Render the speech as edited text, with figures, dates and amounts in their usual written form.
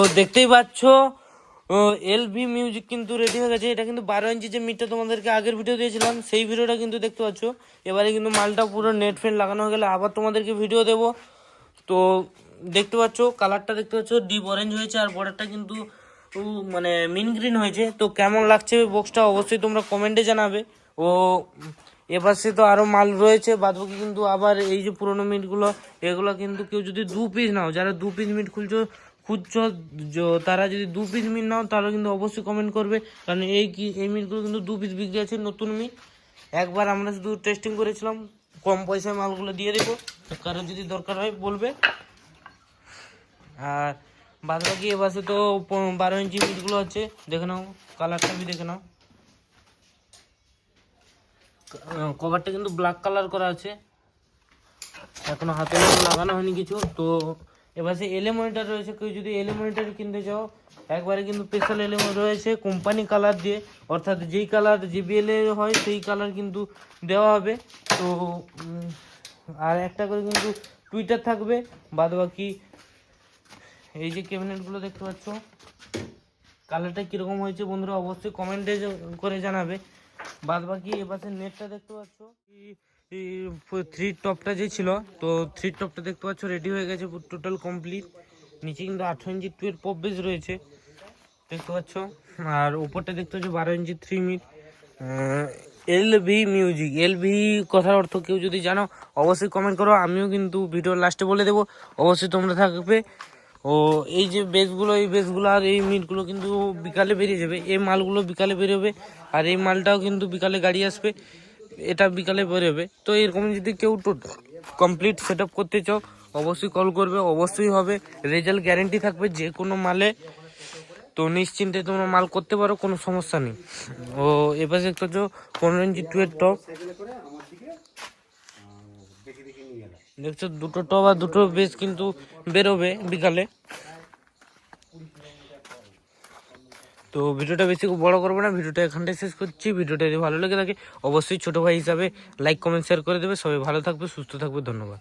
তো দেখতেই পাচ্ছ এলভি মিউজিক কিন্তু রেডি হয়ে গেছে। এটা কিন্তু 12 ইঞ্চি যে মিটটা তোমাদেরকে আগের ভিডিও দিয়েছিলাম সেই ভিডিওটা কিন্তু দেখতে পাচ্ছ। এবারে কিন্তু মালটা পুরো নেট ফেন লাগানো হয়ে গেলে আবার তোমাদেরকে ভিডিও দেবো। তো দেখতে পাচ্ছ কালারটা দেখতে পাচ্ছ ডিপ অরেঞ্জ হয়েছে আর বর্ডারটা কিন্তু মানে মিন গ্রিন হয়েছে। তো কেমন লাগছে বক্সটা অবশ্যই তোমরা কমেন্টে জানাবে। ও এপাশে তো আরও মাল রয়েছে বাদবাকি, কিন্তু আবার এই যে পুরোনো মিটগুলো এগুলো কিন্তু কেউ যদি 2 পিস নাও, যারা 2 পিস মিট খুঁজছো তারা যদি 2 পিস মিট নাও তাহলে কিন্তু অবশ্যই কমেন্ট করবে, কারণ এই মিটগুলো কিন্তু 2 পিস বিক্রি আছে নতুন মিট। একবার আমরা শুধু টেস্টিং করেছিলাম, কম পয়সায় মালগুলো দিয়ে দেবো, কারো যদি দরকার হয় বলবে। আর বাদ বাকি এবারে তো 12 ইঞ্চি মিটগুলো আছে, দেখে নাও কালারটা भी দেখে নাও। কভারটা কিন্তু ব্ল্যাক কালার করা আছে, এখনো হাতে লাগানো হয়নি কিছু। তো এবারে এলএ মনিটর রয়েছে, কেউ যদি এলএ মনিটর কিনতে চাও একবারে কিন্তু স্পেশাল এলএ রয়েছে কোম্পানি কালার দিয়ে, অর্থাৎ যেই কালার জিবিএল এর হয় সেই কালার কিন্তু দেওয়া হবে। তো আর একটা করে কিন্তু টুইটার থাকবে। বাদ বাকি এই যে ক্যাবিনেটগুলো দেখতে পাচ্ছ কালারটা কীরকম হয়েছে বন্ধুরা অবশ্যই কমেন্টে করে জানাবে। বাদ বাকি এপাশে নেটটা দেখতে পাচ্ছ, থ্রি টপটা যে ছিল, তো থ্রি টপটা দেখতে পাচ্ছ রেডি হয়ে গেছে টোটাল কমপ্লিট। নিচে কিন্তু 18 ইঞ্চি 2 পপ বেস রয়েছে দেখতে পাচ্ছ, আর উপরটা দেখতে পাচ্ছ 12 ইঞ্চি 3 মিট এলভি মিউজিক। এলভি কথার অর্থ কেউ যদি জানো অবশ্যই কমেন্ট করো, আমিও কিন্তু ভিডিওর লাস্টে বলে দেবো, অবশ্যই তোমরা থাকবে। ও এই যে বেসগুলো, এই বেসগুলো আর এই মিটগুলো কিন্তু বিকালে বেরিয়ে যাবে, এই মালগুলো বিকালে বেরোবে, আর এই মালটাও কিন্তু বিকালে গাড়ি আসবে, এটা বিকালে বেরোবে। তো এরকম যদি কেউ কমপ্লিট সেট আপ করতে চাও অবশ্যই কল করবে, অবশ্যই হবে, রেজাল্ট গ্যারেন্টি থাকবে যে কোনো মালে। তো নিশ্চিন্তে তোমরা মাল করতে পারো, কোনো সমস্যা নেই। ও এবার দেখতে পাচ্ছ 15 ইঞ্চি 2 এর টপ দেখছো, দুটো টপ আর দুটো বেস কিন্তু বেরোবে বিকালে। তো ভিডিওটা বেশি বড় করবো না, ভিডিওটা এখানটায় শেষ করছি। ভিডিওটা যদি ভালো লেগে থাকে অবশ্যই ছোটো ভাই হিসাবে লাইক কমেন্ট শেয়ার করে দেবে। সবাই ভালো থাকবে, সুস্থ থাকবে, ধন্যবাদ।